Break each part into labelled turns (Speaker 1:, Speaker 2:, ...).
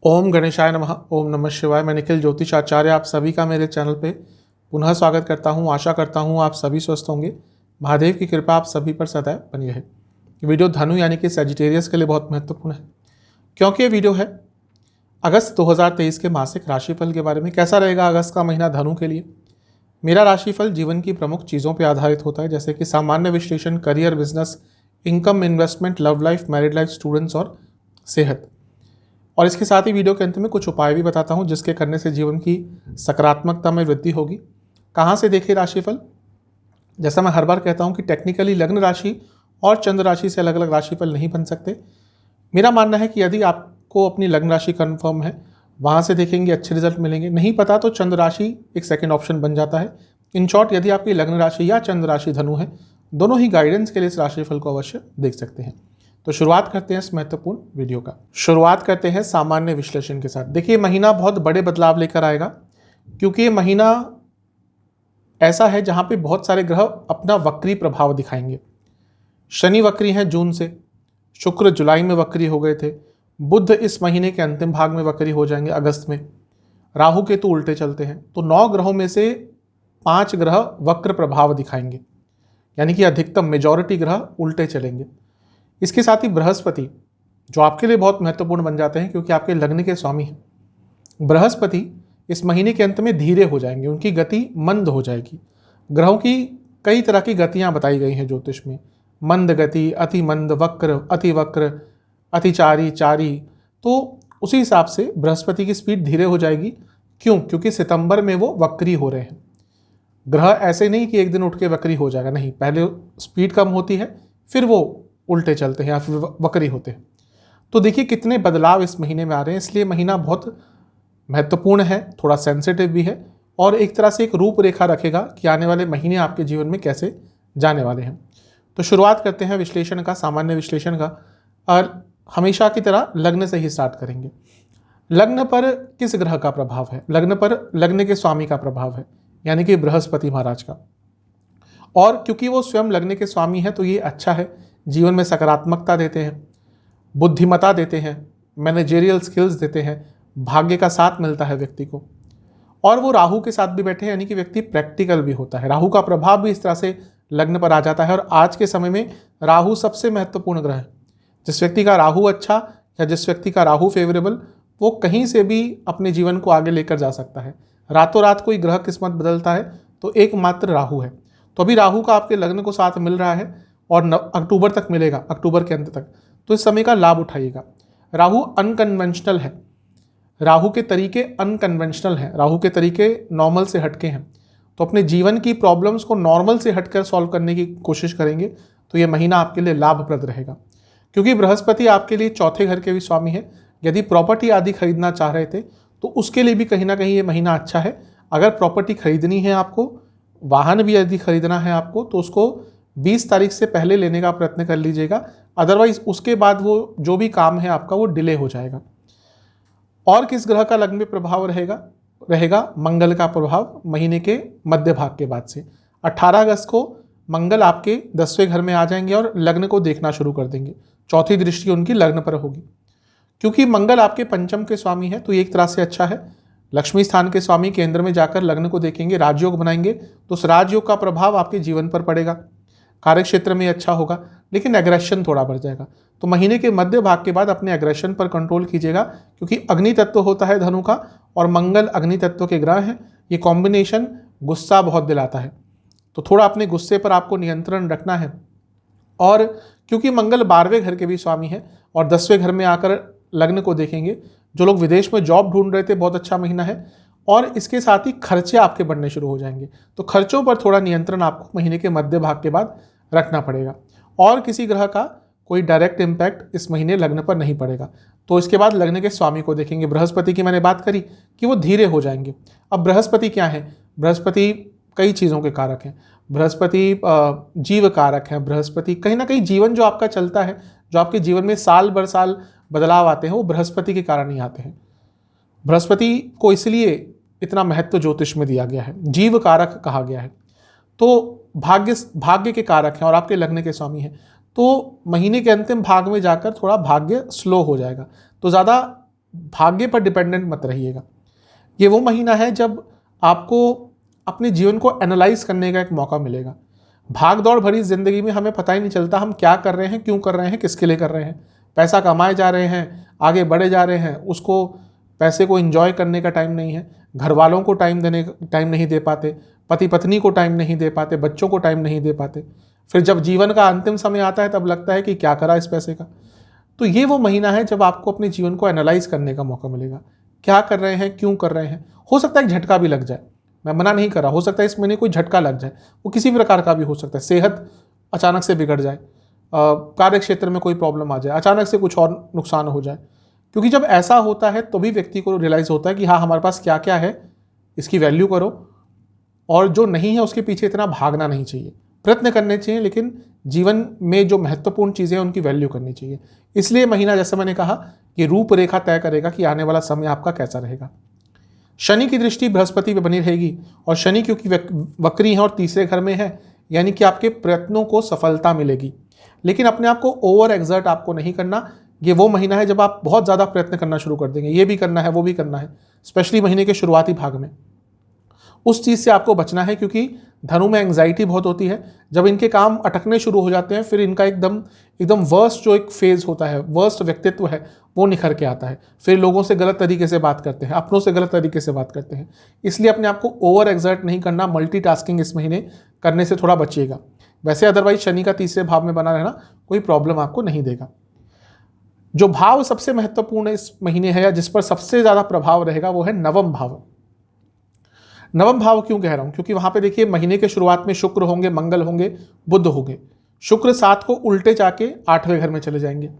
Speaker 1: ओम गणेशाय नमः। ओम नमः शिवाय। मैं निखिल ज्योतिष आचार्य आप सभी का मेरे चैनल पे पुनः स्वागत करता हूँ। आशा करता हूँ आप सभी स्वस्थ होंगे। महादेव की कृपा आप सभी पर सदैव बनी रहे। वीडियो धनु यानी कि सजिटेरियस के लिए बहुत महत्वपूर्ण है, क्योंकि ये वीडियो है अगस्त 2023 के मासिक राशिफल के बारे में। कैसा रहेगा अगस्त का महीना धनु के लिए। मेरा राशिफल जीवन की प्रमुख चीज़ों पर आधारित होता है, जैसे कि सामान्य विश्लेषण, career, business, income, investment, love life, married life, students और सेहत। और इसके साथ ही वीडियो के अंत में कुछ उपाय भी बताता हूं जिसके करने से जीवन की सकारात्मकता में वृद्धि होगी। कहाँ से देखें राशिफल। जैसा मैं हर बार कहता हूं कि टेक्निकली लग्न राशि और चंद्र राशि से अलग अलग राशिफल नहीं बन सकते। मेरा मानना है कि यदि आपको अपनी लग्न राशि कन्फर्म है, वहाँ से देखेंगे अच्छे रिजल्ट मिलेंगे। नहीं पता तो चंद्र राशि एक सेकेंड ऑप्शन बन जाता है। इन शॉर्ट, यदि आपकी लग्न राशि या चंद्र राशि धनु है, दोनों ही गाइडेंस के लिए इस राशिफल को अवश्य देख सकते हैं। तो शुरुआत करते हैं इस महत्वपूर्ण वीडियो का। शुरुआत करते हैं सामान्य विश्लेषण के साथ। देखिए, महीना बहुत बड़े बदलाव लेकर आएगा, क्योंकि ये महीना ऐसा है जहां पे बहुत सारे ग्रह अपना वक्री प्रभाव दिखाएंगे। शनि वक्री हैं जून से, शुक्र जुलाई में वक्री हो गए थे, बुध इस महीने के अंतिम भाग में वक्री हो जाएंगे अगस्त में, राहु केतु उल्टे चलते हैं। तो 9 ग्रहों में से 5 ग्रह वक्र प्रभाव दिखाएंगे, यानी कि अधिकतम मेजॉरिटी ग्रह उल्टे चलेंगे। इसके साथ ही बृहस्पति, जो आपके लिए बहुत महत्वपूर्ण बन जाते हैं क्योंकि आपके लग्न के स्वामी हैं। बृहस्पति इस महीने के अंत में धीरे हो जाएंगे, उनकी गति मंद हो जाएगी। ग्रहों की कई तरह की गतियां बताई गई हैं ज्योतिष में, मंद गति, अति मंद, वक्र, अति वक्र, अतिचारी, चारी। तो उसी हिसाब से बृहस्पति की स्पीड धीरे हो जाएगी। क्यों? क्योंकि सितंबर में वो वक्री हो रहे हैं। ग्रह ऐसे नहीं कि एक दिन उठ के वक्री हो जाएगा, नहीं, पहले स्पीड कम होती है, फिर वो उल्टे चलते हैं या फिर वक्री होते हैं। तो देखिए कितने बदलाव इस महीने में आ रहे हैं। इसलिए महीना बहुत महत्वपूर्ण है, थोड़ा सेंसिटिव भी है, और एक तरह से एक रूपरेखा रखेगा कि आने वाले महीने आपके जीवन में कैसे जाने वाले हैं। तो शुरुआत करते हैं विश्लेषण का, सामान्य विश्लेषण का, और हमेशा की तरह लग्न से ही स्टार्ट करेंगे। लग्न पर किस ग्रह का प्रभाव है? लग्न पर लग्न के स्वामी का प्रभाव है, यानी कि बृहस्पति महाराज का। और क्योंकि वो स्वयं लग्न के स्वामी है तो ये अच्छा है, जीवन में सकारात्मकता देते हैं, बुद्धिमता देते हैं, मैनेजेरियल स्किल्स देते हैं, भाग्य का साथ मिलता है व्यक्ति को। और वो राहु के साथ भी बैठे हैं, यानी कि व्यक्ति प्रैक्टिकल भी होता है। राहु का प्रभाव भी इस तरह से लग्न पर आ जाता है। और आज के समय में राहु सबसे महत्वपूर्ण ग्रह है। जिस व्यक्ति का राहु अच्छा या जिस व्यक्ति का राहु फेवरेबल, वो कहीं से भी अपने जीवन को आगे लेकर जा सकता है। रातों रात कोई ग्रह किस्मत बदलता है तो एकमात्र राहु है। तो अभी राहु का आपके लग्न को साथ मिल रहा है और अक्टूबर तक मिलेगा, अक्टूबर के अंत तक। तो इस समय का लाभ उठाइएगा। राहु अनकन्वेंशनल है, राहु के तरीके अनकन्वेंशनल हैं, राहु के तरीके नॉर्मल से हटके हैं। तो अपने जीवन की प्रॉब्लम्स को नॉर्मल से हटकर सॉल्व करने की कोशिश करेंगे तो ये महीना आपके लिए लाभप्रद रहेगा। क्योंकि बृहस्पति आपके लिए चौथे घर के भी स्वामी है। यदि प्रॉपर्टी आदि खरीदना चाह रहे थे तो उसके लिए भी कहीं ना कहीं ये महीना अच्छा है। अगर प्रॉपर्टी खरीदनी है आपको, वाहन भी यदि खरीदना है आपको, तो उसको 20 तारीख से पहले लेने का प्रयत्न कर लीजिएगा। अदरवाइज उसके बाद वो जो भी काम है आपका वो डिले हो जाएगा। और किस ग्रह का लग्न में प्रभाव रहेगा मंगल का प्रभाव महीने के मध्य भाग के बाद से। 18 अगस्त को मंगल आपके 10वें घर में आ जाएंगे और लग्न को देखना शुरू कर देंगे। चौथी दृष्टि उनकी लग्न पर होगी। क्योंकि मंगल आपके पंचम के स्वामी है तो ये एक तरह से अच्छा है। लक्ष्मी स्थान के स्वामी केंद्र में जाकर लग्न को देखेंगे, राजयोग बनाएंगे, तो उस राजयोग का प्रभाव आपके जीवन पर पड़ेगा। कार्य क्षेत्र में अच्छा होगा, लेकिन एग्रेशन थोड़ा बढ़ जाएगा। तो महीने के मध्य भाग के बाद अपने एग्रेशन पर कंट्रोल कीजिएगा, क्योंकि अग्नि तत्व होता है धनु का और मंगल अग्नि तत्व के ग्रह हैं। ये कॉम्बिनेशन गुस्सा बहुत दिलाता है, तो थोड़ा अपने गुस्से पर आपको नियंत्रण रखना है। और क्योंकि मंगल 12वें घर के भी स्वामी है और 10वें घर में आकर लग्न को देखेंगे, जो लोग विदेश में जॉब ढूंढ रहे थे, बहुत अच्छा महीना है। और इसके साथ ही खर्चे आपके बढ़ने शुरू हो जाएंगे, तो खर्चों पर थोड़ा नियंत्रण आपको महीने के मध्य भाग के बाद रखना पड़ेगा। और किसी ग्रह का कोई डायरेक्ट इम्पैक्ट इस महीने लग्न पर नहीं पड़ेगा। तो इसके बाद लग्न के स्वामी को देखेंगे। बृहस्पति की मैंने बात करी कि वो धीरे हो जाएंगे। अब बृहस्पति क्या है? बृहस्पति कई चीज़ों के कारक हैं। बृहस्पति जीव कारक हैं। बृहस्पति कहीं ना कहीं जीवन जो आपका चलता है, जो आपके जीवन में साल भर साल बदलाव आते हैं, वो बृहस्पति के कारण ही आते हैं। बृहस्पति को इसलिए इतना महत्व ज्योतिष में दिया गया है, जीव कारक कहा गया है। तो भाग्य के कारक हैं और आपके लग्न के स्वामी हैं। तो महीने के अंतिम भाग में जाकर थोड़ा भाग्य स्लो हो जाएगा, तो ज़्यादा भाग्य पर डिपेंडेंट मत रहिएगा। ये वो महीना है जब आपको अपने जीवन को एनालाइज करने का एक मौका मिलेगा। भाग दौड़ भरी जिंदगी में हमें पता ही नहीं चलता हम क्या कर रहे हैं, क्यों कर रहे हैं, किसके लिए कर रहे हैं। पैसा कमाए जा रहे हैं, आगे बढ़े जा रहे हैं, उसको पैसे को एंजॉय करने का टाइम नहीं है, घर वालों को टाइम नहीं दे पाते, पति पत्नी को टाइम नहीं दे पाते, बच्चों को टाइम नहीं दे पाते। फिर जब जीवन का अंतिम समय आता है तब लगता है कि क्या करा इस पैसे का। तो ये वो महीना है जब आपको अपने जीवन को एनालाइज करने का मौका मिलेगा, क्या कर रहे हैं, क्यों कर रहे हैं। हो सकता है एक झटका भी लग जाए, मैं मना नहीं कर रहा, हो सकता है इस महीने कोई झटका लग जाए, वो किसी भी प्रकार का भी हो सकता है। सेहत अचानक से बिगड़ जाए, कार्य क्षेत्र में कोई प्रॉब्लम आ जाए, अचानक से कुछ और नुकसान हो जाए। क्योंकि जब ऐसा होता है तो भी व्यक्ति को रियलाइज़ होता है कि हाँ, हमारे पास क्या क्या है, इसकी वैल्यू करो, और जो नहीं है उसके पीछे इतना भागना नहीं चाहिए। प्रयत्न करने चाहिए, लेकिन जीवन में जो महत्वपूर्ण चीज़ें हैं उनकी वैल्यू करनी चाहिए। इसलिए महीना, जैसे मैंने कहा, कि रूपरेखा तय करेगा कि आने वाला समय आपका कैसा रहेगा। शनि की दृष्टि बृहस्पति पे बनी रहेगी, और शनि क्योंकि वक्री है और तीसरे घर में है, यानी कि आपके प्रयत्नों को सफलता मिलेगी। लेकिन अपने आप को ओवर एक्सर्ट आपको नहीं करना। ये वो महीना है जब आप बहुत ज़्यादा प्रयत्न करना शुरू कर देंगे, ये भी करना है, वो भी करना है, स्पेशली महीने के शुरुआती भाग में। उस चीज़ से आपको बचना है, क्योंकि धनु में एंग्जाइटी बहुत होती है। जब इनके काम अटकने शुरू हो जाते हैं, फिर इनका एकदम वर्स्ट जो एक फेज होता है, वर्स्ट व्यक्तित्व है, वो निखर के आता है। फिर लोगों से गलत तरीके से बात करते हैं, अपनों से गलत तरीके से बात करते हैं। इसलिए अपने आप को ओवर एक्सर्ट नहीं करना, मल्टीटास्किंग इस महीने करने से थोड़ा बचिएगा। वैसे अदरवाइज शनि का तीसरे भाव में बना रहना कोई प्रॉब्लम आपको नहीं देगा। जो भाव सबसे महत्वपूर्ण इस महीने है, या जिस पर सबसे ज़्यादा प्रभाव रहेगा, वो है नवम भाव। नवम भाव क्यों कह रहा हूं? क्योंकि वहां पे देखिए, महीने के शुरुआत में शुक्र होंगे, मंगल होंगे, बुध होंगे। शुक्र 7 को उल्टे जाके 8वें घर में चले जाएंगे,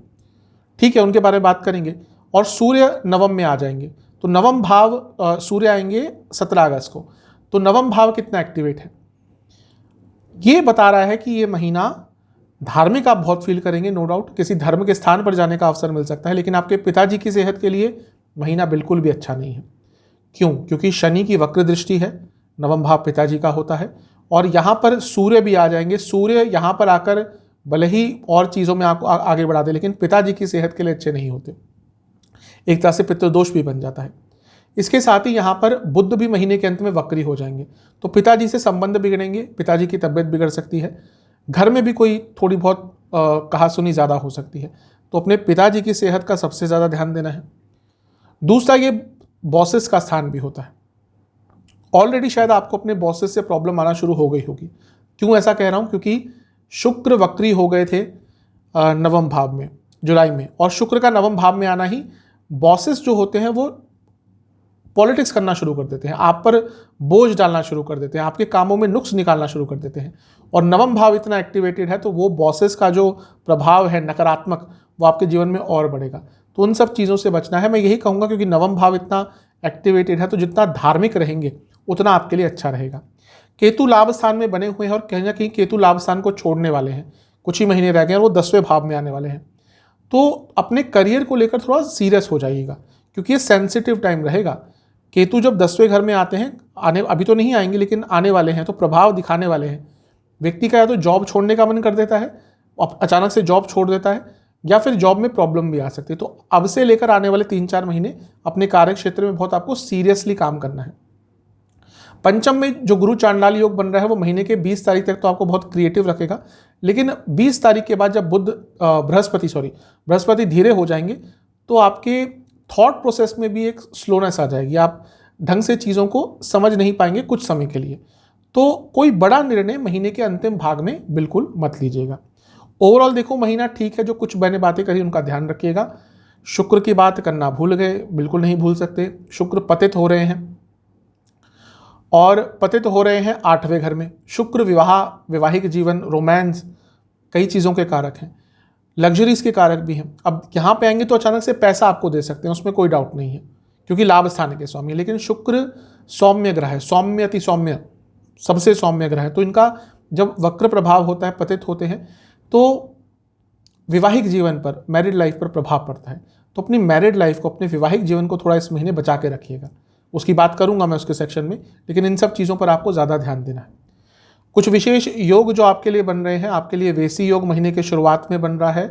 Speaker 1: ठीक है, उनके बारे में बात करेंगे। और सूर्य नवम में आ जाएंगे। तो नवम भाव, सूर्य आएंगे 17 अगस्त को। तो नवम भाव कितना एक्टिवेट है, ये बता रहा है कि ये महीना धार्मिक आप बहुत फील करेंगे, नो डाउट। किसी धर्म के स्थान पर जाने का अवसर मिल सकता है, लेकिन आपके पिताजी की सेहत के लिए महीना बिल्कुल भी अच्छा नहीं है। क्यों? क्योंकि शनि की वक्र दृष्टि है, नवम भाव पिताजी का होता है, और यहाँ पर सूर्य भी आ जाएंगे। सूर्य यहाँ पर आकर भले ही और चीज़ों में आपको आगे बढ़ा दे, लेकिन पिताजी की सेहत के लिए अच्छे नहीं होते, एक तरह से पितृदोष भी बन जाता है। इसके साथ ही यहाँ पर बुध भी महीने के अंत में वक्री हो जाएंगे, तो पिताजी से संबंध बिगड़ेंगे, पिताजी की तबीयत बिगड़ सकती है, घर में भी कोई थोड़ी बहुत कहासुनी ज़्यादा हो सकती है। तो अपने पिताजी की सेहत का सबसे ज़्यादा ध्यान देना है। दूसरा, ये बॉसेस का स्थान भी होता है। ऑलरेडी शायद आपको अपने बॉसेस से प्रॉब्लम आना शुरू हो गई होगी। क्यों ऐसा कह रहा हूँ? क्योंकि शुक्र वक्री हो गए थे नवम भाव में जुलाई में, और शुक्र का नवम भाव में आना ही बॉसेस जो होते हैं वो पॉलिटिक्स करना शुरू कर देते हैं, आप पर बोझ डालना शुरू कर देते हैं, आपके कामों में नुक्स निकालना शुरू कर देते हैं। और नवम भाव इतना एक्टिवेटेड है, तो वो बॉसेस का जो प्रभाव है नकारात्मक, वो आपके जीवन में और बढ़ेगा। तो उन सब चीज़ों से बचना है, मैं यही कहूँगा, क्योंकि नवम भाव इतना एक्टिवेटेड है, तो जितना धार्मिक रहेंगे उतना आपके लिए अच्छा रहेगा। केतु लाभ स्थान में बने हुए हैं, और कहीं ना कहीं केतु लाभ स्थान को छोड़ने वाले हैं, कुछ ही महीने रह गए हैं, वो 10वें भाव में आने वाले हैं। तो अपने करियर को लेकर थोड़ा सीरियस हो जाइएगा, क्योंकि ये सेंसिटिव टाइम रहेगा। केतु जब 10वें घर में आते हैं, अभी तो नहीं आएंगे, लेकिन आने वाले हैं, तो प्रभाव दिखाने वाले हैं। व्यक्ति का या तो जॉब छोड़ने का मन कर देता है, अचानक से जॉब छोड़ देता है, या फिर जॉब में प्रॉब्लम भी आ सकती है। तो अब से लेकर आने वाले 3-4 महीने अपने कार्य क्षेत्र में बहुत आपको सीरियसली काम करना है। पंचम में जो गुरु चांडाल योग बन रहा है, वो महीने के 20 तारीख तक तो आपको बहुत क्रिएटिव रखेगा, लेकिन 20 तारीख के बाद जब बृहस्पति धीरे हो जाएंगे, तो आपके थॉट प्रोसेस में भी एक स्लोनेस आ जाएगी, आप ढंग से चीज़ों को समझ नहीं पाएंगे कुछ समय के लिए। तो कोई बड़ा निर्णय महीने के अंतिम भाग में बिल्कुल मत लीजिएगा। ओवरऑल देखो, महीना ठीक है। जो कुछ मैंने बातें करी उनका ध्यान रखिएगा। शुक्र की बात करना भूल गए, बिल्कुल नहीं भूल सकते। शुक्र पतित हो रहे हैं, और पतित हो रहे हैं 8वें घर में। शुक्र वैवाहिक जीवन, रोमांस, कई चीज़ों के कारक हैं, लग्जरीज के कारक भी हैं। अब यहाँ पे आएंगे तो अचानक से पैसा आपको दे सकते हैं, उसमें कोई डाउट नहीं है, क्योंकि लाभ स्थान के स्वामी। लेकिन शुक्र सौम्य ग्रह है, सौम्य अति सौम्य, सबसे सौम्य ग्रह है। तो इनका जब वक्र प्रभाव होता है, पतित होते हैं, तो वैवाहिक जीवन पर, मैरिड लाइफ पर प्रभाव पड़ता है। तो अपनी मैरिड लाइफ को, अपने वैवाहिक जीवन को थोड़ा इस महीने बचा के रखिएगा। उसकी बात करूंगा मैं उसके सेक्शन में, लेकिन इन सब चीज़ों पर आपको ज़्यादा ध्यान देना है। कुछ विशेष योग जो आपके लिए बन रहे हैं, आपके लिए वेसी योग महीने के शुरुआत में बन रहा है,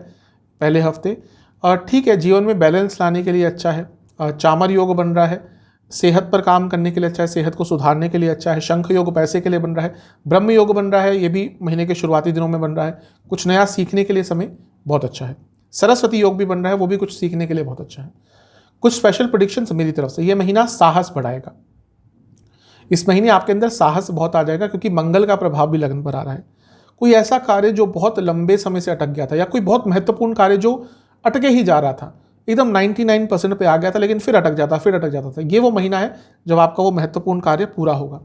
Speaker 1: पहले हफ्ते। और ठीक है, जीवन में बैलेंस लाने के लिए अच्छा है। चामर योग बन रहा है, सेहत पर काम करने के लिए अच्छा है, सेहत को सुधारने के लिए अच्छा है। शंख योग पैसे के लिए बन रहा है। ब्रह्म योग बन रहा है, ये भी महीने के शुरुआती दिनों में बन रहा है। कुछ नया सीखने के लिए समय बहुत अच्छा है। सरस्वती योग भी बन रहा है, वो भी कुछ सीखने के लिए बहुत अच्छा है। कुछ स्पेशल प्रेडिक्शंस मेरी तरफ से, ये महीना साहस बढ़ाएगा। इस महीने आपके अंदर साहस बहुत आ जाएगा, क्योंकि मंगल का प्रभाव भी लगन पर आ रहा है। कोई ऐसा कार्य जो बहुत लंबे समय से अटक गया था, या कोई बहुत महत्वपूर्ण कार्य जो अटके ही जा रहा था, एकदम 99% पे आ गया था, लेकिन फिर अटक जाता था, ये वो महीना है जब आपका वो महत्वपूर्ण कार्य पूरा होगा।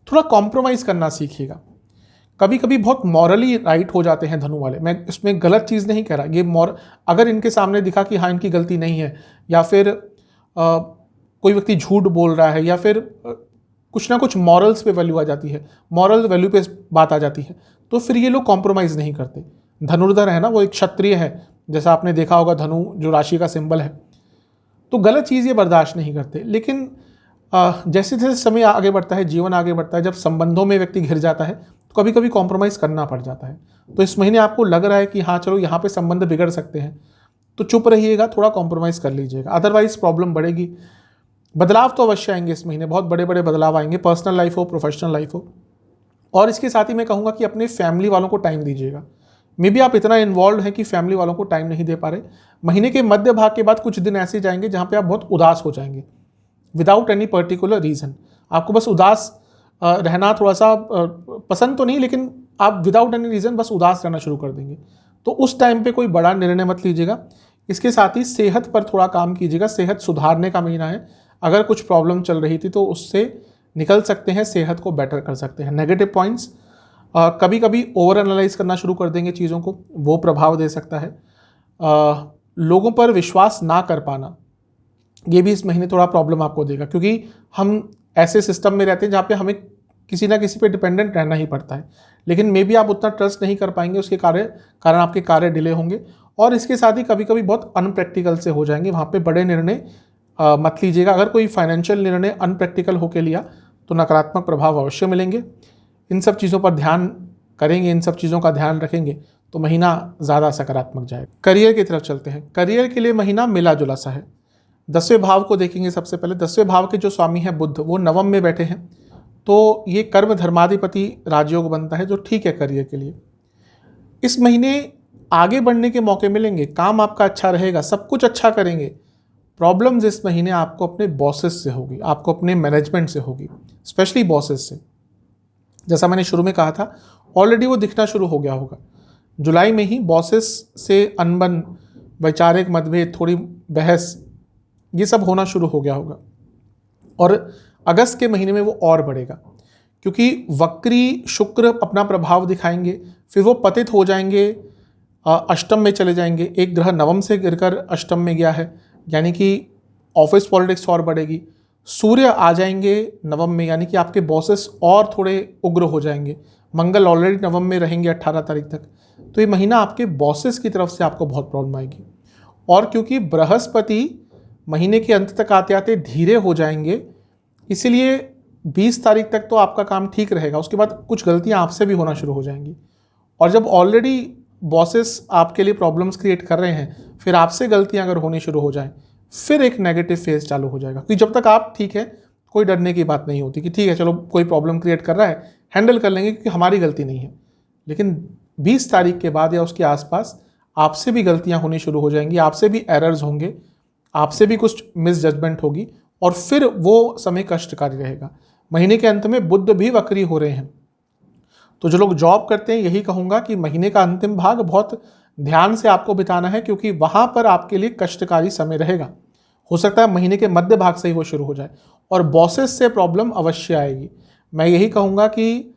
Speaker 1: थोड़ा कॉम्प्रोमाइज़ करना सीखिएगा। कभी कभी बहुत मॉरली राइट हो जाते हैं धनु वाले, मैं इसमें गलत चीज़ नहीं कह रहा, ये अगर इनके सामने दिखा कि हाँ इनकी गलती नहीं है, या फिर कोई व्यक्ति झूठ बोल रहा है, या फिर कुछ ना कुछ मॉरल्स पे वैल्यू आ जाती है, मॉरल वैल्यू पे बात आ जाती है, तो फिर ये लोग कॉम्प्रोमाइज़ नहीं करते। धनुर्धर है ना, वो एक क्षत्रिय है, जैसा आपने देखा होगा धनु जो राशि का सिंबल है, तो गलत चीज़ ये बर्दाश्त नहीं करते। लेकिन जैसे जैसे समय आगे बढ़ता है, जीवन आगे बढ़ता है, जब संबंधों में व्यक्ति घिर जाता है तो कभी कभी कॉम्प्रोमाइज़ करना पड़ जाता है। तो इस महीने आपको लग रहा है कि हाँ चलो यहाँ पे संबंध बिगड़ सकते हैं, तो चुप रहिएगा, थोड़ा कॉम्प्रोमाइज़ कर लीजिएगा, अदरवाइज प्रॉब्लम बढ़ेगी। बदलाव तो अवश्य आएंगे इस महीने, बहुत बड़े बड़े बदलाव आएंगे, पर्सनल लाइफ हो, प्रोफेशनल लाइफ हो। और इसके साथ ही मैं कहूँगा कि अपने फैमिली वालों को टाइम दीजिएगा। मे बी आप इतना इन्वॉल्व हैं कि फैमिली वालों को टाइम नहीं दे पा रहे। महीने के मध्य भाग के बाद कुछ दिन ऐसे जाएंगे जहाँ पे आप बहुत उदास हो जाएंगे, विदाउट एनी पर्टिकुलर रीज़न। आपको बस उदास रहना थोड़ा सा पसंद तो नहीं, लेकिन आप विदाउट एनी रीज़न बस उदास रहना शुरू कर देंगे। तो उस टाइम पे कोई बड़ा निर्णय मत लीजिएगा। इसके साथ ही सेहत पर थोड़ा काम कीजिएगा, सेहत सुधारने का महीना है। अगर कुछ प्रॉब्लम चल रही थी तो उससे निकल सकते हैं, सेहत को बेटर कर सकते हैं। नेगेटिव पॉइंट्स, कभी कभी ओवर एनालाइज करना शुरू कर देंगे चीज़ों को, वो प्रभाव दे सकता है। लोगों पर विश्वास ना कर पाना, ये भी इस महीने थोड़ा प्रॉब्लम आपको देगा, क्योंकि हम ऐसे सिस्टम में रहते हैं जहाँ पे हमें किसी ना किसी पे डिपेंडेंट रहना ही पड़ता है, लेकिन मे बी आप उतना ट्रस्ट नहीं कर पाएंगे, उसके कारण आपके कार्य डिले होंगे। और इसके साथ ही कभी कभी बहुत अनप्रैक्टिकल से हो जाएंगे, वहाँ पे बड़े निर्णय मत लीजिएगा। अगर कोई फाइनेंशियल निर्णय अनप्रैक्टिकल होकर लिया तो नकारात्मक प्रभाव अवश्य मिलेंगे। इन सब चीज़ों पर ध्यान करेंगे, इन सब चीज़ों का ध्यान रखेंगे तो महीना ज़्यादा सकारात्मक जाएगा। करियर की तरफ चलते हैं। करियर के लिए महीना मिला जुला सा है। 10वें भाव को देखेंगे सबसे पहले। 10वें भाव के जो स्वामी हैं बुध, वो नवम में बैठे हैं, तो ये कर्म धर्माधिपति राजयोग बनता है, जो ठीक है करियर के लिए। इस महीने आगे बढ़ने के मौके मिलेंगे, काम आपका अच्छा रहेगा, सब कुछ अच्छा करेंगे। प्रॉब्लम्स इस महीने आपको अपने बॉसेस से होगी, आपको अपने मैनेजमेंट से होगी, स्पेशली बॉसेस से। जैसा मैंने शुरू में कहा था, ऑलरेडी वो दिखना शुरू हो गया होगा। जुलाई में ही बॉसेस से अनबन, वैचारिक मतभेद, थोड़ी बहस, ये सब होना शुरू हो गया होगा। और अगस्त के महीने में वो और बढ़ेगा, क्योंकि वक्री शुक्र अपना प्रभाव दिखाएंगे, फिर वो पतित हो जाएंगे, अष्टम में चले जाएंगे। एक ग्रह नवम से गिरकर अष्टम में गया है, यानी कि ऑफिस पॉलिटिक्स और बढ़ेगी। सूर्य आ जाएंगे नवम में, यानी कि आपके बॉसेस और थोड़े उग्र हो जाएंगे। मंगल ऑलरेडी नवम में रहेंगे 18 तारीख तक, तो ये महीना आपके बॉसेस की तरफ से आपको बहुत प्रॉब्लम आएगी। और क्योंकि बृहस्पति महीने के अंत तक आते आते धीरे हो जाएंगे, इसीलिए 20 तारीख तक तो आपका काम ठीक रहेगा, उसके बाद कुछ गलतियां आपसे भी होना शुरू हो जाएंगी। और जब ऑलरेडी बॉसेस आपके लिए प्रॉब्लम्स क्रिएट कर रहे हैं, फिर आपसे गलतियां अगर होनी शुरू हो जाएं, फिर एक नेगेटिव फेज चालू हो जाएगा। क्योंकि जब तक आप ठीक है, कोई डरने की बात नहीं होती कि ठीक है चलो कोई प्रॉब्लम क्रिएट कर रहा है, हैंडल कर लेंगे क्योंकि हमारी गलती नहीं है। लेकिन 20 तारीख के बाद या उसके आसपास आपसे भी गलतियां होनी शुरू हो जाएंगी, आपसे भी एरर्स होंगे, आपसे भी कुछ मिस जजमेंट होगी, और फिर वो समय कष्टकारी रहेगा। महीने के अंत में बुध भी वक्री हो रहे हैं, तो जो लोग जॉब करते हैं, यही कहूँगा कि महीने का अंतिम भाग बहुत ध्यान से आपको बिताना है, क्योंकि वहाँ पर आपके लिए कष्टकारी समय रहेगा। हो सकता है महीने के मध्य भाग से ही वो शुरू हो जाए, और बॉसेस से प्रॉब्लम अवश्य आएगी। मैं यही कहूँगा कि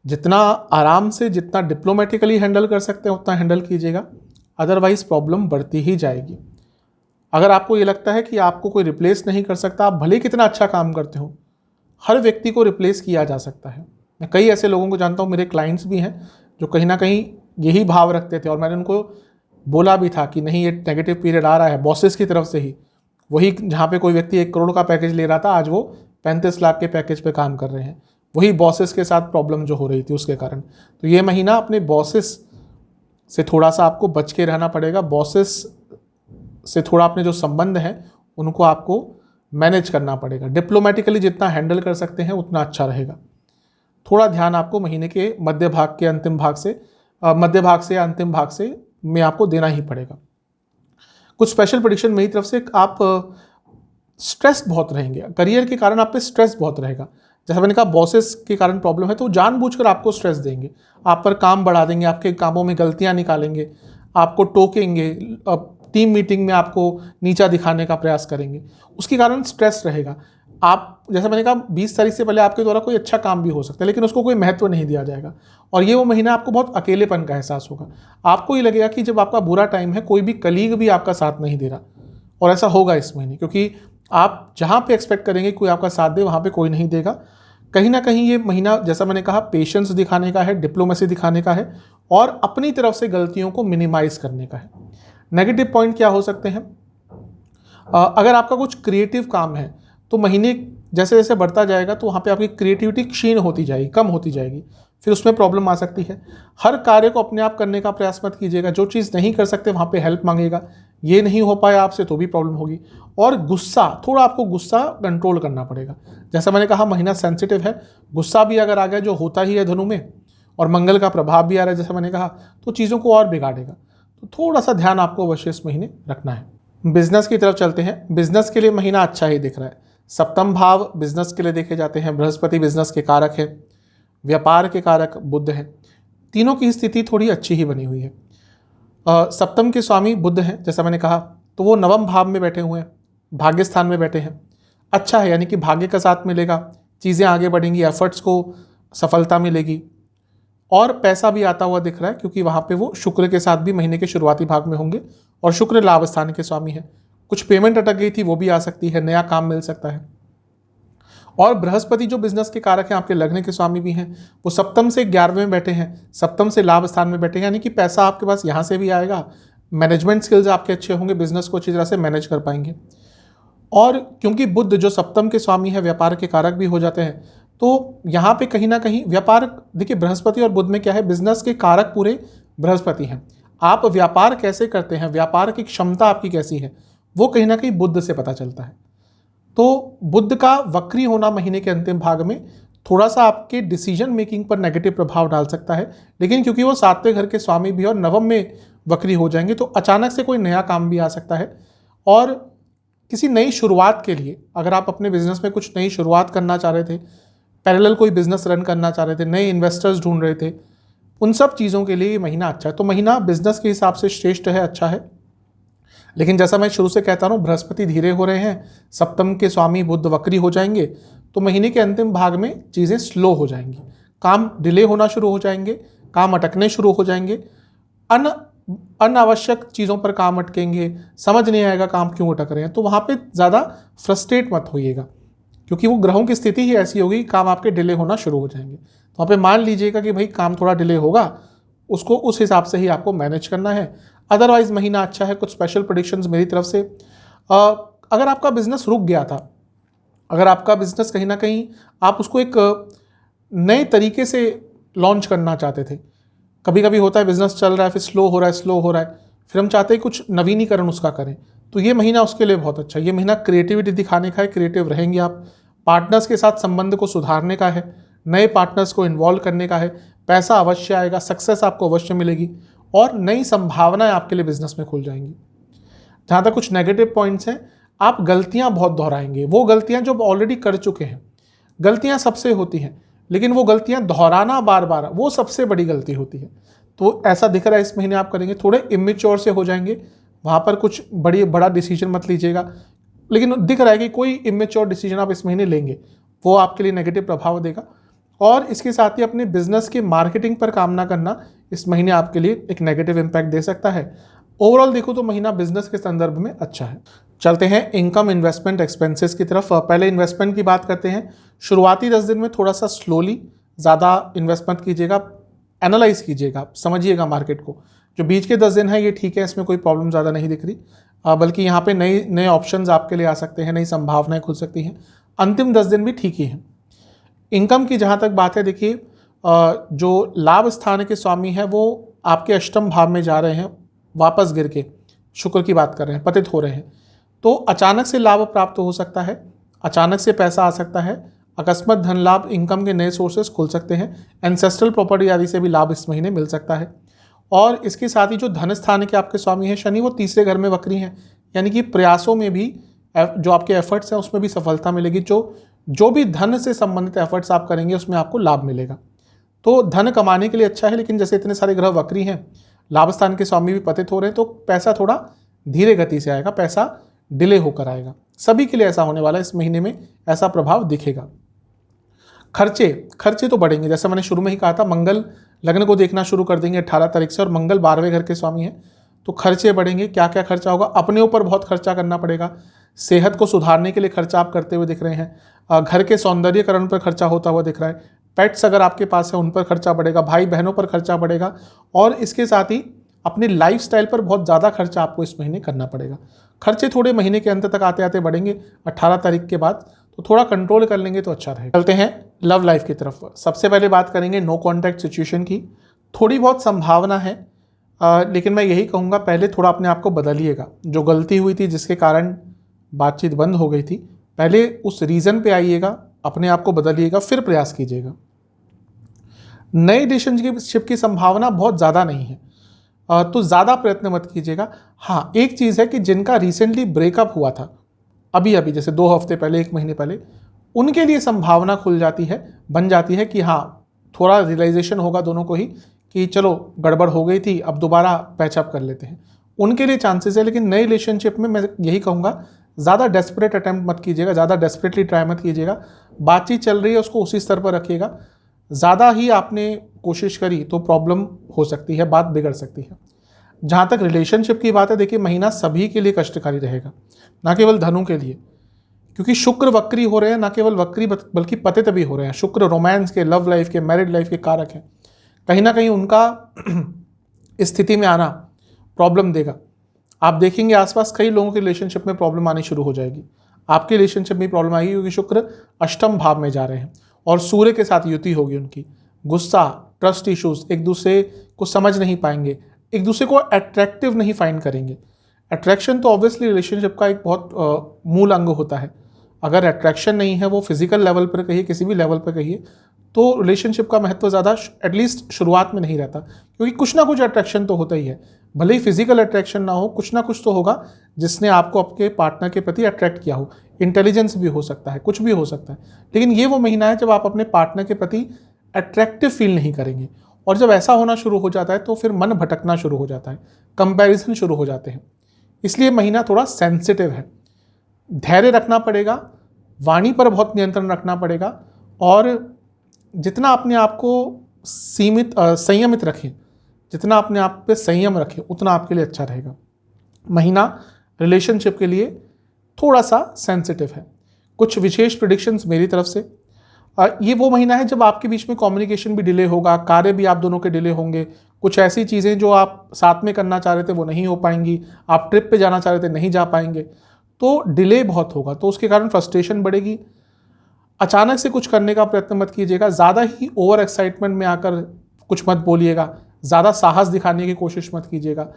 Speaker 1: जितना आराम से, जितना डिप्लोमेटिकली हैंडल कर सकते हैं उतना हैंडल कीजिएगा, अदरवाइज प्रॉब्लम बढ़ती ही जाएगी। अगर आपको ये लगता है कि आपको कोई रिप्लेस नहीं कर सकता, आप भले कितना अच्छा काम करते हो, हर व्यक्ति को रिप्लेस किया जा सकता है। मैं कई ऐसे लोगों को जानता हूँ, मेरे क्लाइंट्स भी हैं, जो कहीं ना कहीं यही भाव रखते थे, और मैंने उनको बोला भी था कि नहीं, ये नेगेटिव पीरियड आ रहा है बॉसेस की तरफ से ही। वही जहाँ पे कोई व्यक्ति 1 करोड़ का पैकेज ले रहा था, आज वो 35 लाख के पैकेज पे काम कर रहे हैं, वही बॉसेस के साथ प्रॉब्लम जो हो रही थी उसके कारण। तो ये महीना अपने बॉसेस से थोड़ा सा आपको बच के रहना पड़ेगा। बॉसेस से थोड़ा अपने जो संबंध हैं उनको आपको मैनेज करना पड़ेगा। डिप्लोमेटिकली जितना हैंडल कर सकते हैं उतना अच्छा रहेगा। थोड़ा ध्यान आपको महीने के मध्य भाग के अंतिम भाग से या अंतिम भाग से में आपको देना ही पड़ेगा। कुछ स्पेशल प्रेडिक्शन मेरी तरफ से, आप स्ट्रेस बहुत रहेंगे, करियर के कारण आप पे स्ट्रेस बहुत रहेगा। जैसा मैंने कहा बॉसेस के कारण प्रॉब्लम है तो जानबूझकर आपको स्ट्रेस देंगे, आप पर काम बढ़ा देंगे, आपके कामों में गलतियां निकालेंगे, आपको टोकेंगे, टीम मीटिंग में आपको नीचा दिखाने का प्रयास करेंगे, उसके कारण स्ट्रेस रहेगा। आप जैसा मैंने कहा 20 तारीख से पहले आपके द्वारा कोई अच्छा काम भी हो सकता है लेकिन उसको कोई महत्व नहीं दिया जाएगा और ये वो महीना आपको बहुत अकेलेपन का एहसास होगा। आपको ये लगेगा कि जब आपका बुरा टाइम है कोई भी कलीग भी आपका साथ नहीं दे रहा, और ऐसा होगा इस महीने, क्योंकि आप जहाँ पे एक्सपेक्ट करेंगे कोई आपका साथ दे वहाँ पे कोई नहीं देगा। कहीं ना कहीं ये महीना जैसा मैंने कहा पेशेंस दिखाने का है, डिप्लोमेसी दिखाने का है और अपनी तरफ से गलतियों को मिनिमाइज करने का है। नेगेटिव पॉइंट क्या हो सकते हैं? अगर आपका कुछ क्रिएटिव काम है तो महीने जैसे जैसे बढ़ता जाएगा तो वहाँ पे आपकी क्रिएटिविटी क्षीण होती जाएगी, कम होती जाएगी, फिर उसमें प्रॉब्लम आ सकती है। हर कार्य को अपने आप करने का प्रयास मत कीजिएगा, जो चीज़ नहीं कर सकते वहाँ पे हेल्प मांगेगा, ये नहीं हो पाया आपसे तो भी प्रॉब्लम होगी। और गुस्सा, थोड़ा आपको गुस्सा कंट्रोल करना पड़ेगा। जैसा मैंने कहा महीना सेंसिटिव है, गुस्सा भी अगर आ गया, जो होता ही है धनु में, और मंगल का प्रभाव भी आ रहा है जैसा मैंने कहा, तो चीज़ों को और बिगाड़ेगा। तो थोड़ा सा ध्यान आपको अवश्य इस महीने रखना है। बिजनेस की तरफ चलते हैं। बिजनेस के लिए महीना अच्छा ही दिख रहा है। सप्तम भाव बिजनेस के लिए देखे जाते हैं, बृहस्पति बिजनेस के कारक है, व्यापार के कारक बुध है, तीनों की स्थिति थोड़ी अच्छी ही बनी हुई है। सप्तम के स्वामी बुध हैं जैसा मैंने कहा, तो वो नवम भाव में बैठे हुए हैं, भाग्य स्थान में बैठे हैं, अच्छा है, यानी कि भाग्य का साथ मिलेगा, चीज़ें आगे बढ़ेंगी, एफर्ट्स को सफलता मिलेगी और पैसा भी आता हुआ दिख रहा है क्योंकि वहाँ पे वो शुक्र के साथ भी महीने के शुरुआती भाग में होंगे और शुक्र लाभ स्थान के स्वामी है। कुछ पेमेंट अटक गई थी वो भी आ सकती है, नया काम मिल सकता है। और बृहस्पति जो बिजनेस के कारक हैं, आपके लग्न के स्वामी भी हैं, वो सप्तम से 11वें में बैठे हैं, सप्तम से लाभ स्थान में बैठे हैं, यानी कि पैसा आपके पास यहाँ से भी आएगा, मैनेजमेंट स्किल्स आपके अच्छे होंगे, बिजनेस को अच्छी तरह से मैनेज कर पाएंगे। और क्योंकि बुध जो सप्तम के स्वामी है व्यापार के कारक भी हो जाते हैं, तो यहाँ पे कहीं ना कहीं व्यापार, देखिए बृहस्पति और बुध में क्या है, बिजनेस के कारक पूरे बृहस्पति हैं। आप व्यापार कैसे करते हैं, व्यापार की क्षमता आपकी कैसी है, वो कहीं ना कहीं बुध से पता चलता है। तो बुध का वक्री होना महीने के अंतिम भाग में थोड़ा सा आपके डिसीजन मेकिंग पर नेगेटिव प्रभाव डाल सकता है, लेकिन क्योंकि वो 7वें घर के स्वामी भी और नवम में वक्री हो जाएंगे तो अचानक से कोई नया काम भी आ सकता है। और किसी नई शुरुआत के लिए, अगर आप अपने बिजनेस में कुछ नई शुरुआत करना चाह रहे थे, पैरेलल कोई बिजनेस रन करना चाह रहे थे, नए इन्वेस्टर्स ढूंढ रहे थे, उन सब चीज़ों के लिए ये महीना अच्छा है। तो महीना बिजनेस के हिसाब से श्रेष्ठ है, अच्छा है। लेकिन जैसा मैं शुरू से कहता हूँ बृहस्पति धीरे हो रहे हैं, सप्तम के स्वामी बुध वक्री हो जाएंगे, तो महीने के अंतिम भाग में चीज़ें स्लो हो जाएंगी, काम डिले होना शुरू हो जाएंगे, काम अटकने शुरू हो जाएंगे, अनावश्यक चीज़ों पर काम अटकेंगे, समझ नहीं आएगा काम क्यों अटक रहे हैं। तो वहाँ पे ज़्यादा फ्रस्ट्रेट मत होइएगा क्योंकि वो ग्रहों की स्थिति ही ऐसी होगी, काम आपके डिले होना शुरू हो जाएंगे। तो वहाँ पे मान लीजिएगा कि भाई काम थोड़ा डिले होगा, उसको उस हिसाब से ही आपको मैनेज करना है। अदरवाइज महीना अच्छा है। कुछ स्पेशल प्रेडिक्शंस मेरी तरफ से, अगर आपका बिजनेस रुक गया था, अगर आपका बिजनेस कहीं ना कहीं आप उसको एक नए तरीके से लॉन्च करना चाहते थे, कभी कभी होता है बिजनेस चल रहा है फिर स्लो हो रहा है, फिर हम चाहते हैं कुछ नवीनीकरण उसका करें, तो ये महीना उसके लिए बहुत अच्छा है। ये महीना क्रिएटिविटी दिखाने का है, क्रिएटिव रहेंगे आप, पार्टनर्स के साथ संबंध को सुधारने का है, नए पार्टनर्स को इन्वॉल्व करने का है, पैसा अवश्य आएगा, सक्सेस आपको अवश्य मिलेगी और नई संभावनाएं आपके लिए बिजनेस में खुल जाएंगी। जहाँ तक कुछ नेगेटिव पॉइंट्स हैं, आप गलतियाँ बहुत दोहराएंगे, वो गलतियाँ जो ऑलरेडी कर चुके हैं। गलतियाँ सबसे होती हैं लेकिन वो गलतियाँ दोहराना बार बार, वो सबसे बड़ी गलती होती है। तो ऐसा दिख रहा है इस महीने आप करेंगे, थोड़े इमेच्योर से हो जाएंगे, वहाँ पर कुछ बड़ा डिसीजन मत लीजिएगा, लेकिन दिख रहा है कि कोई इमेच्योर डिसीजन आप इस महीने लेंगे, वो आपके लिए नेगेटिव प्रभाव देगा। और इसके साथ ही अपने बिजनेस के मार्केटिंग पर काम ना करना इस महीने आपके लिए एक नेगेटिव इम्पैक्ट दे सकता है। ओवरऑल देखो तो महीना बिजनेस के संदर्भ में अच्छा है। चलते हैं इनकम, इन्वेस्टमेंट, एक्सपेंसेस की तरफ। पहले इन्वेस्टमेंट की बात करते हैं। शुरुआती 10 दिन में थोड़ा सा स्लोली, ज़्यादा इन्वेस्टमेंट कीजिएगा, एनालाइज कीजिएगा, समझिएगा मार्केट को। जो बीच के 10 दिन है ये ठीक है, इसमें कोई प्रॉब्लम ज़्यादा नहीं दिख रही, बल्कि यहाँ पे नए ऑप्शंस आपके लिए आ सकते हैं, नई संभावनाएं खुल सकती हैं। अंतिम 10 दिन भी ठीक ही हैं। इनकम की जहाँ तक बात है, देखिए जो लाभ स्थान के स्वामी है वो आपके अष्टम भाव में जा रहे हैं, वापस गिर के शुक्र की बात कर रहे हैं, पतित हो रहे हैं। तो अचानक से लाभ प्राप्त हो सकता है, अचानक से पैसा आ सकता है, अकस्मात धन लाभ, इनकम के नए सोर्सेस खुल सकते हैं, एंसेस्ट्रल प्रॉपर्टी आदि से भी लाभ इस महीने मिल सकता है। और इसके साथ ही जो धन स्थान के आपके स्वामी हैं शनि, वो तीसरे घर में वक्री हैं, यानी कि प्रयासों में भी जो आपके एफर्ट्स हैं उसमें भी सफलता मिलेगी। जो भी धन से संबंधित एफर्ट्स आप करेंगे उसमें आपको लाभ मिलेगा। तो धन कमाने के लिए अच्छा है, लेकिन जैसे इतने सारे ग्रह वक्री हैं, लाभ स्थान के स्वामी भी पतित हो रहे हैं, तो पैसा थोड़ा धीरे गति से आएगा, पैसा डिले होकर आएगा। सभी के लिए ऐसा होने वाला है, इस महीने में ऐसा प्रभाव दिखेगा। खर्चे तो बढ़ेंगे, जैसा मैंने शुरू में ही कहा था, मंगल लग्न को देखना शुरू कर देंगे 18 तारीख से, और मंगल 12वें घर के स्वामी हैं, तो खर्चे बढ़ेंगे। क्या क्या खर्चा होगा? अपने ऊपर बहुत खर्चा करना पड़ेगा, सेहत को सुधारने के लिए खर्चा आप करते हुए दिख रहे हैं, घर के सौंदर्यकरण पर खर्चा होता हुआ दिख रहा है, पेट्स अगर आपके पास है उन पर खर्चा बढ़ेगा, भाई बहनों पर खर्चा बढ़ेगा, और इसके साथ ही अपने लाइफस्टाइल पर बहुत ज़्यादा खर्चा आपको इस महीने करना पड़ेगा। खर्चे थोड़े महीने के अंत तक आते आते बढ़ेंगे, 18 तारीख के बाद, तो थोड़ा कंट्रोल कर लेंगे तो अच्छा रहेगा। चलते हैं लव लाइफ की तरफ। सबसे पहले बात करेंगे नो कॉन्टैक्ट सिचुएशन की। थोड़ी बहुत संभावना है, लेकिन मैं यही कहूँगा पहले थोड़ा अपने आप को बदलिएगा। जो गलती हुई थी जिसके कारण बातचीत बंद हो गई थी, पहले उस रीज़न पे आइएगा, अपने आप को बदलिएगा, फिर प्रयास कीजिएगा। नए रिलेशनशिप की संभावना बहुत ज़्यादा नहीं है, तो ज़्यादा प्रयत्न मत कीजिएगा। हाँ, एक चीज़ है कि जिनका रिसेंटली ब्रेकअप हुआ था अभी अभी, जैसे 2 हफ्ते पहले, 1 महीने पहले, उनके लिए संभावना खुल जाती है, बन जाती है कि हाँ, थोड़ा रियलाइजेशन होगा दोनों को ही कि चलो गड़बड़ हो गई थी, अब दोबारा पैचअप कर लेते हैं, उनके लिए चांसेस है। लेकिन नए रिलेशनशिप में मैं यही कहूँगा, ज़्यादा डेस्परेट अटैम्प्ट मत कीजिएगा, ज़्यादा डेस्परेटली ट्राई मत कीजिएगा। बातचीत चल रही है उसको उसी स्तर पर रखिएगा। ज़्यादा ही आपने कोशिश करी तो प्रॉब्लम हो सकती है, बात बिगड़ सकती है। जहाँ तक रिलेशनशिप की बात है, देखिए महीना सभी के लिए कष्टकारी रहेगा, ना केवल धनु के लिए, क्योंकि शुक्र वक्री हो रहे हैं, ना केवल वक्री बल्कि पतित भी हो रहे हैं। शुक्र रोमांस के, लव लाइफ के, मैरिड लाइफ के कारक हैं। कहीं ना कहीं उनका स्थिति में आना प्रॉब्लम देगा। आप देखेंगे आसपास कई लोगों के रिलेशनशिप में प्रॉब्लम आनी शुरू हो जाएगी। आपके रिलेशनशिप में प्रॉब्लम आएगी क्योंकि शुक्र अष्टम भाव में जा रहे हैं और सूर्य के साथ युति होगी उनकी। गुस्सा, ट्रस्ट इश्यूज, एक दूसरे को समझ नहीं पाएंगे, एक दूसरे को अट्रैक्टिव नहीं फाइंड करेंगे। अट्रैक्शन तो ऑब्वियसली रिलेशनशिप का एक बहुत मूल अंग होता है। अगर अट्रैक्शन नहीं है, वो फिजिकल लेवल पर कहिए, किसी भी लेवल पर कहिए, तो रिलेशनशिप का महत्व ज़्यादा एटलीस्ट शुरुआत में नहीं रहता, क्योंकि कुछ ना कुछ अट्रैक्शन तो होता ही है। भले ही फिजिकल अट्रैक्शन ना हो, कुछ ना कुछ तो होगा जिसने आपको आपके पार्टनर के प्रति अट्रैक्ट किया हो। इंटेलिजेंस भी हो सकता है, कुछ भी हो सकता है, लेकिन ये वो महीना है जब आप अपने पार्टनर के प्रति अट्रैक्टिव फील नहीं करेंगे। और जब ऐसा होना शुरू हो जाता है तो फिर मन भटकना शुरू हो जाता है, कंपैरिजन शुरू हो जाते हैं। इसलिए महीना थोड़ा सेंसिटिव है, धैर्य रखना पड़ेगा, वाणी पर बहुत नियंत्रण रखना पड़ेगा, और जितना अपने आप को संयमित रखें, जितना अपने आप पे संयम रखें, उतना आपके लिए अच्छा रहेगा। महीना रिलेशनशिप के लिए थोड़ा सा सेंसिटिव है। कुछ विशेष प्रेडिक्शंस मेरी तरफ से। ये वो महीना है जब आपके बीच में कम्युनिकेशन भी डिले होगा, कार्य भी आप दोनों के डिले होंगे। कुछ ऐसी चीज़ें जो आप साथ में करना चाह रहे थे वो नहीं हो पाएंगी, आप ट्रिप पे जाना चाह रहे थे नहीं जा पाएंगे, तो डिले बहुत होगा, तो उसके कारण फ्रस्ट्रेशन बढ़ेगी। अचानक से कुछ करने का प्रयत्न मत कीजिएगा, ज़्यादा ही ओवर एक्साइटमेंट में आकर कुछ मत बोलिएगा, ज़्यादा साहस दिखाने की कोशिश मत कीजिएगा।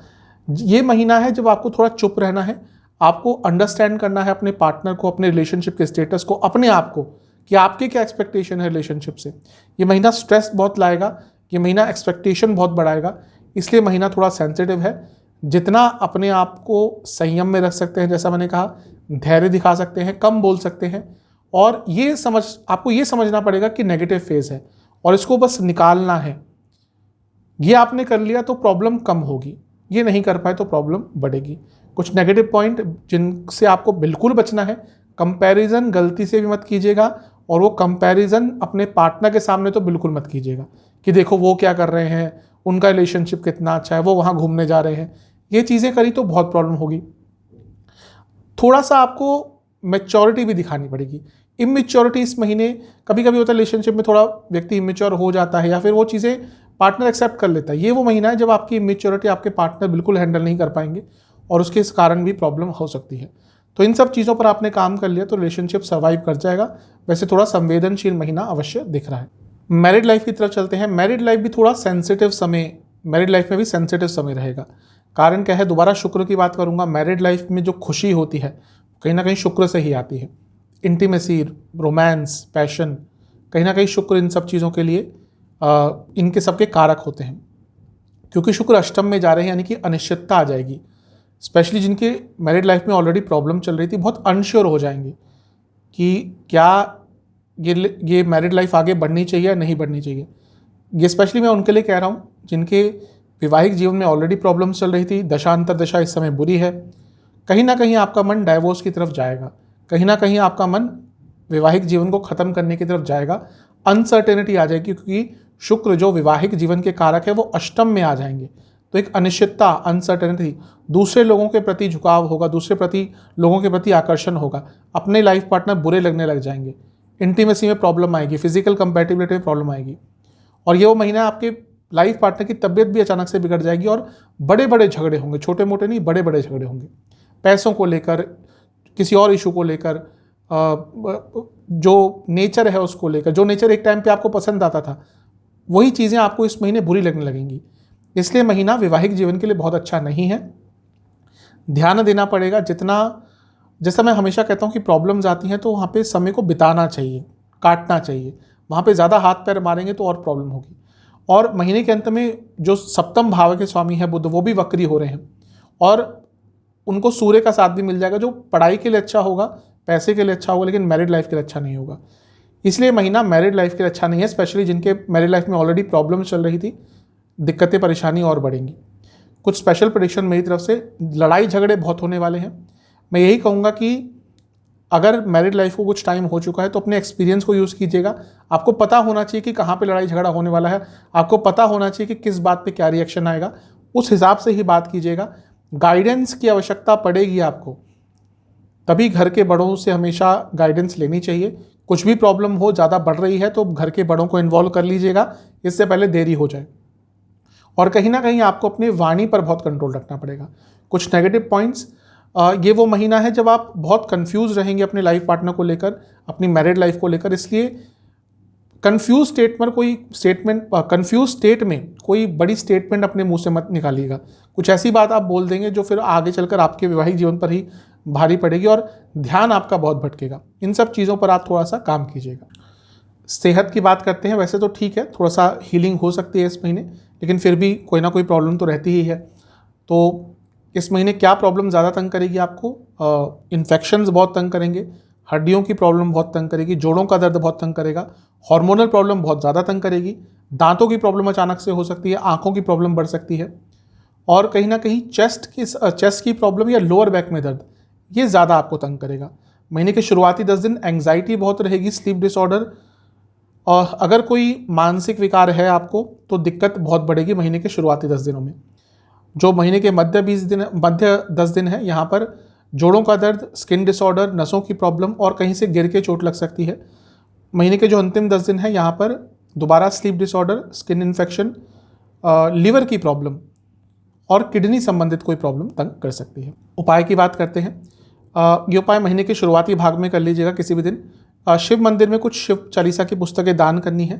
Speaker 1: ये महीना है जब आपको थोड़ा चुप रहना है, आपको अंडरस्टैंड करना है अपने पार्टनर को, अपने रिलेशनशिप के स्टेटस को, अपने आप को, कि आपके क्या एक्सपेक्टेशन है रिलेशनशिप से। ये महीना स्ट्रेस बहुत लाएगा, ये महीना एक्सपेक्टेशन बहुत बढ़ाएगा, इसलिए महीना थोड़ा सेंसिटिव है। जितना अपने आप को संयम में रख सकते हैं, जैसा मैंने कहा, धैर्य दिखा सकते हैं, कम बोल सकते हैं, और आपको ये समझना पड़ेगा कि नेगेटिव फेज है और इसको बस निकालना है। ये आपने कर लिया तो प्रॉब्लम कम होगी, ये नहीं कर पाए तो प्रॉब्लम बढ़ेगी। कुछ नेगेटिव पॉइंट जिनसे आपको बिल्कुल बचना है, कंपैरिजन गलती से भी मत कीजिएगा, और वो कंपैरिजन अपने पार्टनर के सामने तो बिल्कुल मत कीजिएगा कि देखो वो क्या कर रहे हैं, उनका रिलेशनशिप कितना अच्छा है, वो वहाँ घूमने जा रहे हैं। ये चीज़ें करी तो बहुत प्रॉब्लम होगी। थोड़ा सा आपको मैच्योरिटी भी दिखानी पड़ेगी। इमेच्योरिटी इस महीने कभी कभी होता है, रिलेशनशिप में थोड़ा व्यक्ति इमेच्योर हो जाता है या फिर वो चीज़ें पार्टनर एक्सेप्ट कर लेता है। ये वो महीना है जब आपकी इमेच्योरिटी आपके पार्टनर बिल्कुल हैंडल नहीं कर पाएंगे और उसके इस कारण भी प्रॉब्लम हो सकती है। तो इन सब चीज़ों पर आपने काम कर लिया तो रिलेशनशिप सर्वाइव कर जाएगा। वैसे थोड़ा संवेदनशील महीना अवश्य दिख रहा है। मैरिड लाइफ की तरफ चलते हैं। मैरिड लाइफ भी थोड़ा सेंसिटिव समय, मैरिड लाइफ में भी सेंसिटिव समय रहेगा। कारण क्या है, दोबारा शुक्र की बात करूँगा। मैरिड लाइफ में जो खुशी होती है कहीं ना कहीं शुक्र से ही आती है। इंटीमेसी, रोमांस, पैशन, कहीं ना कहीं शुक्र इन सब चीज़ों के लिए इनके सबके कारक होते हैं। क्योंकि शुक्र अष्टम में जा रहे हैं यानी कि अनिश्चितता आ जाएगी। स्पेशली जिनके मैरिड लाइफ में ऑलरेडी प्रॉब्लम चल रही थी, बहुत अनश्योर हो जाएंगे कि क्या ये मैरिड लाइफ आगे बढ़नी चाहिए या नहीं बढ़नी चाहिए। ये स्पेशली मैं उनके लिए कह रहा हूँ जिनके वैवाहिक जीवन में ऑलरेडी प्रॉब्लम्स चल रही थी। दशांतर दशा इस समय बुरी है। कहीं ना कहीं आपका मन डाइवोर्स की तरफ जाएगा, कहीं ना कहीं आपका मन वैवाहिक जीवन को ख़त्म करने की तरफ जाएगा। अनसर्टेनिटी आ जाएगी क्योंकि शुक्र जो वैवाहिक जीवन के कारक है वो अष्टम में आ जाएंगे। तो एक अनिश्चितता, अनसर्टेनिटी, दूसरे लोगों के प्रति झुकाव होगा, दूसरे लोगों के प्रति आकर्षण होगा, अपने लाइफ पार्टनर बुरे लगने लग जाएंगे, इंटीमेसी में प्रॉब्लम आएगी, फिजिकल कंपैटिबिलिटी में प्रॉब्लम आएगी। और ये वो महीना आपके लाइफ पार्टनर की तबीयत भी अचानक से बिगड़ जाएगी और बड़े बड़े झगड़े होंगे, छोटे मोटे नहीं, बड़े बड़े झगड़े होंगे, पैसों को लेकर, किसी और इशू को लेकर, जो नेचर है उसको लेकर। जो नेचर एक टाइम पे आपको पसंद आता था वही चीज़ें आपको इस महीने बुरी लगने लगेंगी। इसलिए महीना वैवाहिक जीवन के लिए बहुत अच्छा नहीं है। ध्यान देना पड़ेगा। जैसा मैं हमेशा कहता हूँ कि प्रॉब्लम्स आती हैं तो वहाँ पे समय को बिताना चाहिए, काटना चाहिए। वहाँ पे ज़्यादा हाथ पैर मारेंगे तो और प्रॉब्लम होगी। और महीने के अंत में जो सप्तम भाव के स्वामी है बुध, वो भी वक्री हो रहे हैं और उनको सूर्य का साथ भी मिल जाएगा, जो पढ़ाई के लिए अच्छा होगा, पैसे के लिए अच्छा होगा, लेकिन मैरिड लाइफ के लिए अच्छा नहीं होगा। इसलिए महीना मैरिड लाइफ के लिए अच्छा नहीं है। स्पेशली जिनके मैरिड लाइफ में ऑलरेडी प्रॉब्लम्स चल रही थी, दिक्कतें परेशानी और बढ़ेंगी। कुछ स्पेशल प्रेडिक्शन मेरी तरफ से, लड़ाई झगड़े बहुत होने वाले हैं। मैं यही कहूँगा कि अगर मैरिड लाइफ को कुछ टाइम हो चुका है तो अपने एक्सपीरियंस को यूज़ कीजिएगा। आपको पता होना चाहिए कि कहाँ पे लड़ाई झगड़ा होने वाला है, आपको पता होना चाहिए कि किस बात पे क्या रिएक्शन आएगा, उस हिसाब से ही बात कीजिएगा। गाइडेंस की आवश्यकता पड़ेगी आपको, तभी घर के बड़ों से हमेशा गाइडेंस लेनी चाहिए। कुछ भी प्रॉब्लम हो, ज़्यादा बढ़ रही है तो घर के बड़ों को इन्वॉल्व कर लीजिएगा, इससे पहले देरी हो जाए। और कहीं ना कहीं आपको अपनी वाणी पर बहुत कंट्रोल रखना पड़ेगा। कुछ नेगेटिव पॉइंट्स, ये वो महीना है जब आप बहुत कंफ्यूज रहेंगे अपने लाइफ पार्टनर को लेकर, अपनी मैरिड लाइफ को लेकर। इसलिए कंफ्यूज स्टेट में कोई बड़ी स्टेटमेंट अपने मुंह से मत निकालिएगा। कुछ ऐसी बात आप बोल देंगे जो फिर आगे चलकर आपके वैवाहिक जीवन पर ही भारी पड़ेगी और ध्यान आपका बहुत भटकेगा। इन सब चीज़ों पर आप थोड़ा सा काम कीजिएगा। सेहत की बात करते हैं, वैसे तो ठीक है, थोड़ा सा हीलिंग हो सकती है इस महीने, लेकिन फिर भी कोई ना कोई प्रॉब्लम तो रहती ही है। तो इस महीने क्या प्रॉब्लम ज़्यादा तंग करेगी आपको? इन्फेक्शंस बहुत तंग करेंगे, हड्डियों की प्रॉब्लम बहुत तंग करेगी, जोड़ों का दर्द बहुत तंग करेगा, हार्मोनल प्रॉब्लम बहुत ज़्यादा तंग करेगी, दांतों की प्रॉब्लम अचानक से हो सकती है, आंखों की प्रॉब्लम बढ़ सकती है, और कहीं ना कहीं चेस्ट की प्रॉब्लम या लोअर बैक में दर्द, ये ज़्यादा आपको तंग करेगा। महीने के शुरुआती 10 दिन एंग्जाइटी बहुत रहेगी, स्लीप डिसऑर्डर, और अगर कोई मानसिक विकार है आपको तो दिक्कत बहुत बढ़ेगी महीने के शुरुआती 10 दिनों में। जो महीने के मध्य 10 दिन है, यहाँ पर जोड़ों का दर्द, स्किन डिसऑर्डर, नसों की प्रॉब्लम और कहीं से गिर के चोट लग सकती है। महीने के जो अंतिम 10 दिन है, यहाँ पर दोबारा sleep disorder, skin infection, liver की प्रॉब्लम और किडनी संबंधित कोई प्रॉब्लम तंग कर सकती है। उपाय की बात करते हैं। ये उपाय महीने के शुरुआती भाग में कर लीजिएगा किसी भी दिन। शिव मंदिर में कुछ शिव चालीसा की पुस्तकें दान करनी है,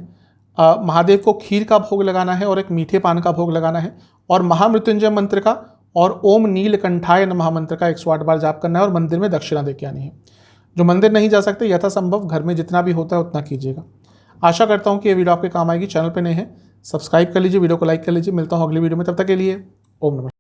Speaker 1: महादेव को खीर का भोग लगाना है और एक मीठे पान का भोग लगाना है, और महामृत्युंजय मंत्र का और ओम नीलकंठाय नमः मंत्र का 108 बार जाप करना है और मंदिर में दक्षिणा दे के आनी है। जो मंदिर नहीं जा सकते, यथासंभव घर में जितना भी होता है उतना कीजिएगा। आशा करता हूँ कि ये वीडियो आपके काम आएगी। चैनल पर नए हैं, सब्सक्राइब कर लीजिए, वीडियो को लाइक कर लीजिए। मिलता हूँ अगली वीडियो में, तब तक के लिए ओम नमः।